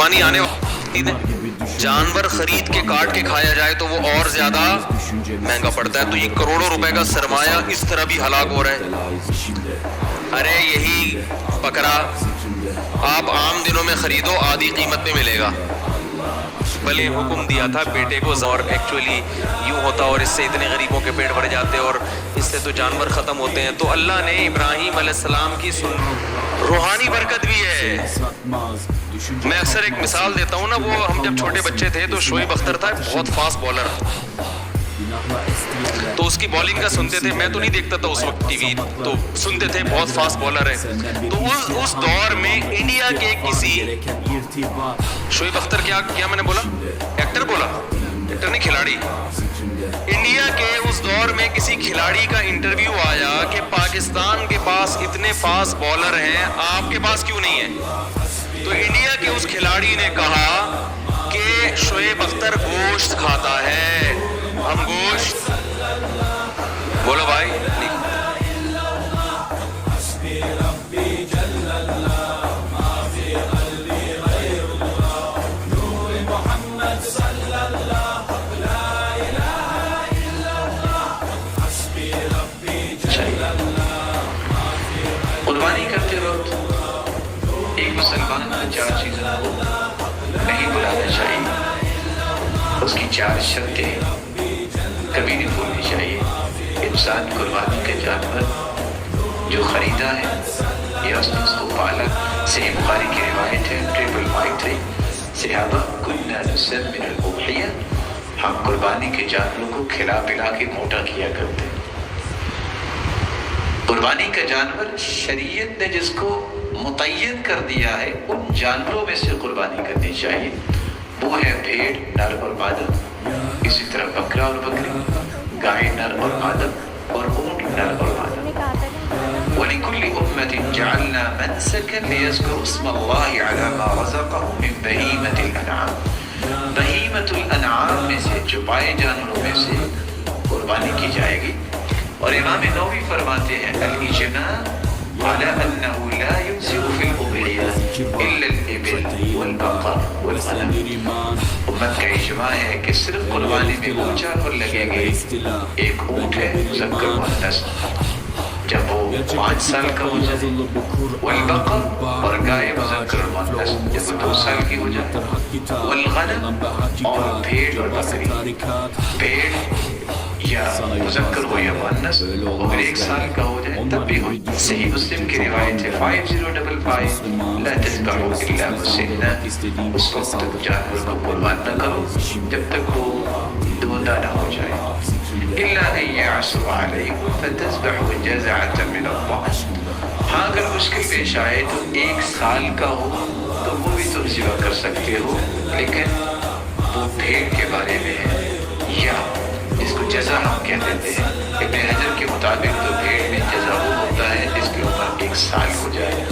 قربانی آنے والی ہے، جانور خرید کے کاٹ کے کھایا جائے تو وہ اور زیادہ مہنگا پڑتا ہے. تو یہ کروڑوں روپے کا سرمایہ اس طرح بھی ہلاک ہو رہا ہے. ارے یہی بکرا آپ عام دنوں میں خریدو، آدھی قیمت میں ملے گا. بھلے حکم دیا تھا بیٹے کو، اور ایکچولی یوں ہوتا اور اس سے اتنے غریبوں کے پیٹ بھر جاتے اور اس سے تو جانور ختم ہوتے ہیں. تو اللہ نے ابراہیم علیہ السلام کی روحانی برکت بھی ہے. میں اکثر ایک مثال دیتا ہوں نا، وہ ہم جب چھوٹے بچے تھے تو شعیب اختر تھا بہت فاسٹ بالر، تو اس کی بالنگ کا سنتے تھے. میں تو نہیں دیکھتا تھا اس وقت ٹی وی، تو سنتے تھے بہت فاسٹ بالر ہے. تو اس دور میں انڈیا کے کسی شعیب اختر کیا میں نے بولا ایکٹر بولا، ایکٹر نہیں کھلاڑی. انڈیا کے اس دور میں کسی کھلاڑی کا انٹرویو آیا کہ پاکستان کے پاس اتنے فاسٹ بالر ہیں، آپ کے پاس کیوں نہیں ہے؟ تو انڈیا کے اس کھلاڑی نے کہا کہ شعیب اختر گوشت کھاتا ہے، ہم گوشت. بولو بھائی. قربانی کرتے وقت ایک مسلمان کو 4 چیزوں کو نہیں بھلانا چاہیے. اس کی 4 شرطیں کبھی نہیں بھولنی چاہیے. انسان قربانی کا جانور جو خریدا ہے یا اس نے اس کو پالا، صحیح بخاری کی روایت ہے 333 صحابہ کنا نسمن الاضحیہ، ہم قربانی کے جانوروں کو کھلا پلا کے موٹا کیا کرتے ہیں. قربانی کا جانور شریعت نے جس کو متعین کر دیا ہے ان جانوروں میں سے قربانی کرنی چاہیے. وہ ہے بھیڑ نر اور مادہ، اسی طرح بکرا اور بکری، گائے نر اور مادہ، اور اونٹ نر اور مادہ. وَلِكُلِّ أُمَّةٍ جَعَلْنَا مَنْسَكًا لِيَذْكُرُوا اسْمَ اللَّهِ عَلَى مَا رَزَقَهُم مِّن بَهِيمَةِ الْأَنْعَامِ. بہیمۃ الانعام میں سے، چوپائے جانوروں میں سے قربانی کی جائے گی. اور امام نووی فرماتے ہیں الاجماع على انه لا يجزئ في الاضحية الا الابل والبقر والغنم. امت کا اجماع ہے کہ صرف قربانی میں وہ جانور لگیں گے. ایک اونٹ ہے مذکر مؤنث جب وہ 5 سال کا ہو جائے، والبقر اور گائے مذکر مؤنث جب وہ 2 سال کی ہو جائے، والغنم اور بھیڑ اور بکری، بھیڑ یا مذکر ہو یا مؤنث اگر 1 سال کا ہو جائے تب بھی ہو. صحیح مسلم کی روایت ہے 5055 لا تذبحوا الا مسنا، اس وقت تک جانور کو قربان نہ کرو جب تک وہ دودھا نہ ہو جائے. الا ان يعصوا عليكم فتذبحوا جزعة من الضأن. ہاں اگر مشکل پیش آئے تو 1 سال کا ہو تو وہ بھی تم ذبح کر سکتے ہو، لیکن وہ بھیڑ کے بارے میں ہے یا اس کو جزا ہم کہہ دیتے ہیں. ابن حجر کے مطابق تو بھیڑ میں جزا وہ ہوتا ہے جس کے اوپر 1 سال ہو جائے،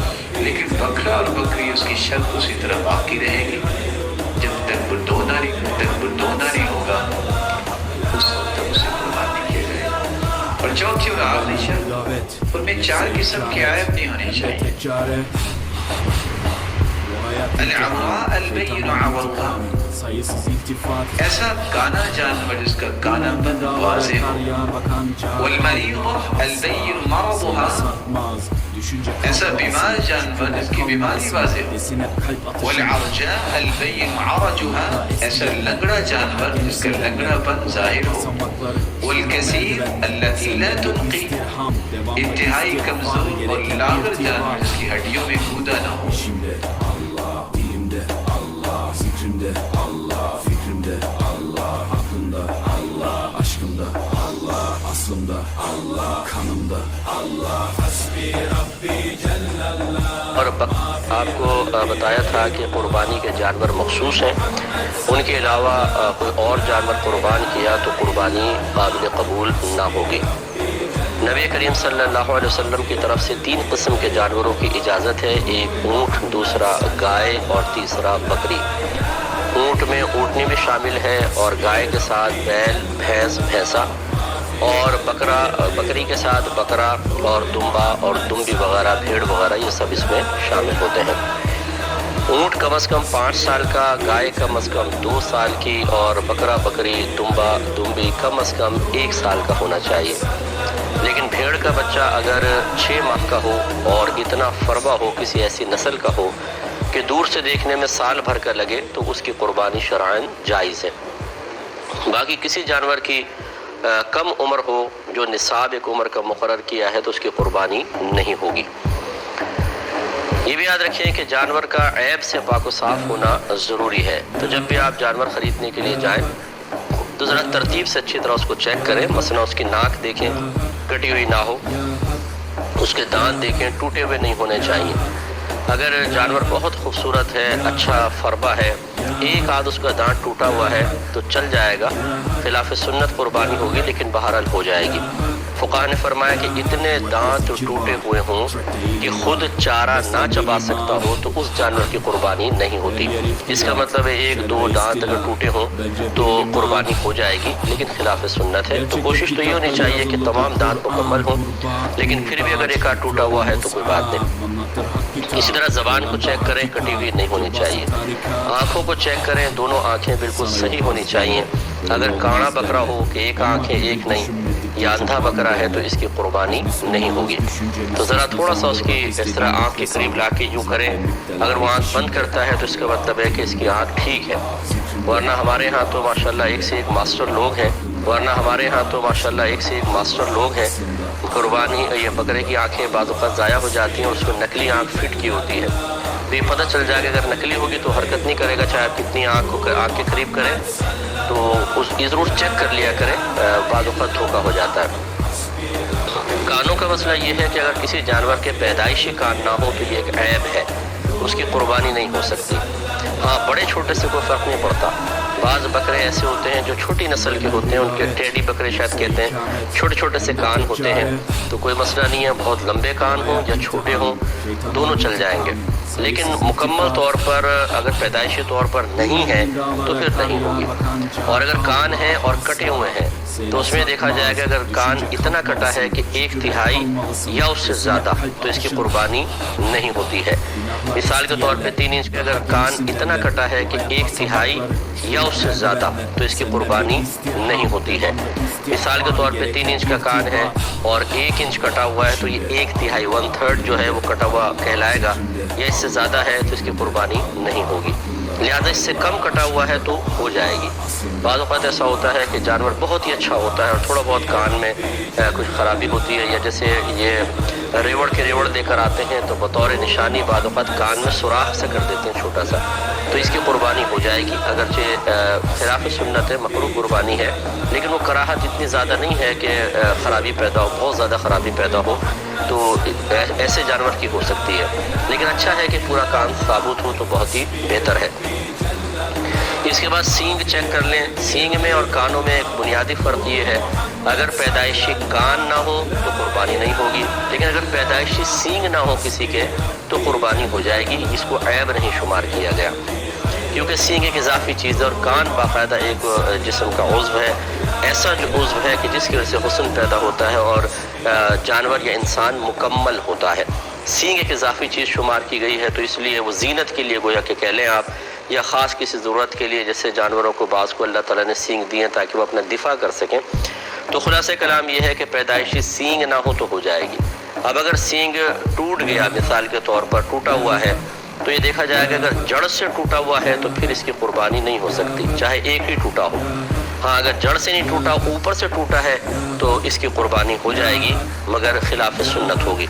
لیکن بکرا اور بکری اس کی شرط اسی طرح باقی رہے گی جب تک وہ دونا نہیں ہوگا اس وقت تک اسے قربان نہیں کیا جائے گا. اور چوتھی اور آخری شرط، ان میں 4 قسم کی عیب نہیں ہونی چاہیے. العوراء البین عورها، ایسا کانا جانور جس کا کانا بند واضح ہو. والمریض البین مرضها، ایسا بیمار جانور جس کی بیماری واضح ہو. والعرجاء البین عرجها، ایسا لنگڑا جانور جس کا لنگڑا پن ظاہر ہو. والکثیر التي لا تنقی، انتہائی کمزور اور لاغر جانور جس کی ہڈیوں میں کودا نہ ہو. اور آپ کو بتایا تھا کہ قربانی کے جانور مخصوص ہیں، ان کے علاوہ کوئی اور جانور قربان کیا تو قربانی قابل قبول نہ ہوگی. نبی کریم صلی اللہ علیہ وسلم کی طرف سے 3 قسم کے جانوروں کی اجازت ہے، ایک اونٹ، دوسرا گائے اور تیسرا بکری. اونٹ میں اونٹنی بھی شامل ہے اور گائے کے ساتھ بیل، بھینس، بھینسا، اور بکری کے ساتھ بکرا اور دمبا اور دمبی وغیرہ، بھیڑ وغیرہ، یہ سب اس میں شامل ہوتے ہیں. اونٹ کم از کم 5 سال کا، گائے کم از کم 2 سال کی، اور بکرا بکری دمبا دمبی کم از کم 1 سال کا ہونا چاہیے۔ لیکن بھیڑ کا بچہ اگر 6 ماہ کا ہو اور اتنا فربا ہو، کسی ایسی نسل کا ہو کہ دور سے دیکھنے میں سال بھر کا لگے، تو اس کی قربانی شرعاً جائز ہے۔ باقی کسی جانور کی کم عمر ہو جو نصاب ایک عمر کا مقرر کیا ہے، تو اس کی قربانی نہیں ہوگی۔ یہ بھی یاد رکھیں کہ جانور کا عیب سے پاک و صاف ہونا ضروری ہے۔ تو جب بھی آپ جانور خریدنے کے لیے جائیں تو ذرا ترتیب سے اچھی طرح اس کو چیک کریں۔ مثلا اس کی ناک دیکھیں کٹی ہوئی نہ ہو، اس کے دانت دیکھیں ٹوٹے ہوئے نہیں ہونے چاہیے۔ اگر جانور بہت خوبصورت ہے، اچھا فربا ہے، ایک آدھ اس کا دانت ٹوٹا ہوا ہے تو چل جائے گا، خلاف سنت قربانی ہوگی لیکن بہرحال ہو جائے گی۔ فقہاء نے فرمایا کہ اتنے دانت جو ٹوٹے ہوئے ہوں کہ خود چارہ نہ چبا سکتا ہو تو اس جانور کی قربانی نہیں ہوتی۔ اس کا مطلب ہے 1-2 دانت اگر ٹوٹے ہوں تو قربانی ہو جائے گی، لیکن خلاف سنت ہے۔ تو کوشش تو یہ ہونی چاہیے کہ تمام دانت مکمل ہوں، لیکن پھر بھی اگر ایک آدھ ٹوٹا ہوا ہے تو کوئی بات نہیں۔ اسی طرح زبان کو چیک کریں، کٹی ہوئی نہیں ہونی چاہیے۔ آنکھوں کو چیک کریں، دونوں آنکھیں بالکل صحیح ہونی چاہیے۔ اگر کاڑا بکرا ہو کہ ایک آنکھ ہے ایک نہیں، یا اندھا بکرا ہے تو اس کی قربانی نہیں ہوگی۔ تو ذرا تھوڑا سا اس کی اس طرح آنکھ کے قریب لا کے یوں کریں، اگر وہ آنکھ بند کرتا ہے تو اس کا مطلب ہے کہ اس کی آنکھ ٹھیک ہے۔ ورنہ ہمارے ہاں تو ماشاءاللہ ایک سے ایک ماسٹر لوگ ہیں قربانی یہ بکرے کی آنکھیں بعض اوقات ضائع ہو جاتی ہیں اور اس کو نقلی آنکھ فٹ کی ہوتی ہے۔ تو یہ پتہ چل جائے گا اگر نقلی ہوگی تو حرکت نہیں کرے گا، چاہے آپ کتنی آنکھ کے قریب کریں، تو اس کی ضرور چیک کر لیا کریں، بعض اوقات دھوکہ ہو جاتا ہے۔ کانوں کا مسئلہ یہ ہے کہ اگر کسی جانور کے پیدائشی کان نہ ہو تو یہ ایک عیب ہے، اس کی قربانی نہیں ہو سکتی۔ ہاں بڑے چھوٹے سے کوئی فرق نہیں پڑتا۔ بعض بکرے ایسے ہوتے ہیں جو چھوٹی نسل کے ہوتے ہیں، ان کے ٹیڈی بکرے شاید کہتے ہیں، چھوٹے چھوٹے سے کان ہوتے ہیں تو کوئی مسئلہ نہیں ہے، بہت لمبے کان ہوں یا چھوٹے ہوں دونوں چل جائیں گے۔ لیکن مکمل طور پر اگر پیدائشی طور پر نہیں ہے تو پھر نہیں ہوگی۔ اور اگر کان ہے اور کٹے ہوئے ہیں تو اس میں دیکھا جائے گا اگر کان اتنا کٹا ہے کہ 1/3 یا اس سے زیادہ تو اس کی قربانی نہیں ہوتی ہے۔ مثال کے طور پہ 3 انچ کا اگر کان اتنا کٹا ہے کہ 1/3 یا اس سے زیادہ تو اس کی قربانی نہیں ہوتی ہے۔ مثال کے طور پہ 3 انچ کا کان ہے اور 1 انچ کٹا ہوا ہے تو یہ 1/3 1/3 جو ہے وہ کٹا ہوا کہلائے گا، یا اس سے زیادہ ہے تو اس کی قربانی نہیں ہوگی۔ لہذا اس سے کم کٹا ہوا ہے تو ہو جائے گی۔ بعض اوقات ایسا ہوتا ہے کہ جانور بہت ہی اچھا ہوتا ہے اور تھوڑا بہت کان میں کچھ خرابی ہوتی ہے، یا جیسے یہ ریوڑ کے ریوڑ دے کر آتے ہیں تو بطور نشانی بعض اوقات کان میں سوراخ سے کر دیتے ہیں چھوٹا سا، تو اس کی قربانی ہو جائے گی۔ اگرچہ خلاف سنت ہے، مکروہ قربانی ہے، لیکن وہ کراہت اتنی زیادہ نہیں ہے کہ خرابی پیدا ہو، بہت زیادہ خرابی پیدا ہو، تو ایسے جانور کی ہو سکتی ہے۔ لیکن اچھا ہے کہ پورا کان ثابت ہو تو بہت ہی بہتر ہے۔ اس کے بعد سینگ چیک کر لیں۔ سینگ میں اور کانوں میں ایک بنیادی فرق یہ ہے، اگر پیدائشی کان نہ ہو تو قربانی نہیں ہوگی، لیکن اگر پیدائشی سینگ نہ ہو کسی کے تو قربانی ہو جائے گی۔ اس کو عیب نہیں شمار کیا گیا، کیونکہ سینگ ایک اضافی چیز ہے اور کان باقاعدہ ایک جسم کا عضو ہے، ایسا جو عضو ہے کہ جس کی وجہ سے حسن پیدا ہوتا ہے اور جانور یا انسان مکمل ہوتا ہے۔ سینگ ایک اضافی چیز شمار کی گئی ہے، تو اس لیے وہ زینت کے لیے گویا کہ کہہ لیں آپ، یا خاص کسی ضرورت کے لیے، جیسے جانوروں کو بعض کو اللہ تعالیٰ نے سینگ دیے تاکہ وہ اپنا دفاع کر سکیں۔ تو خلاصہ کلام یہ ہے کہ پیدائشی سینگ نہ ہو تو ہو جائے گی۔ اب اگر سینگ ٹوٹ گیا، مثال کے طور پر ٹوٹا ہوا ہے، تو یہ دیکھا جائے گا اگر جڑ سے ٹوٹا ہوا ہے تو پھر اس کی قربانی نہیں ہو سکتی، چاہے ایک ہی ٹوٹا ہو۔ ہاں اگر جڑ سے نہیں ٹوٹا، اوپر سے ٹوٹا ہے تو اس کی قربانی ہو جائے گی، مگر خلاف سنت ہوگی۔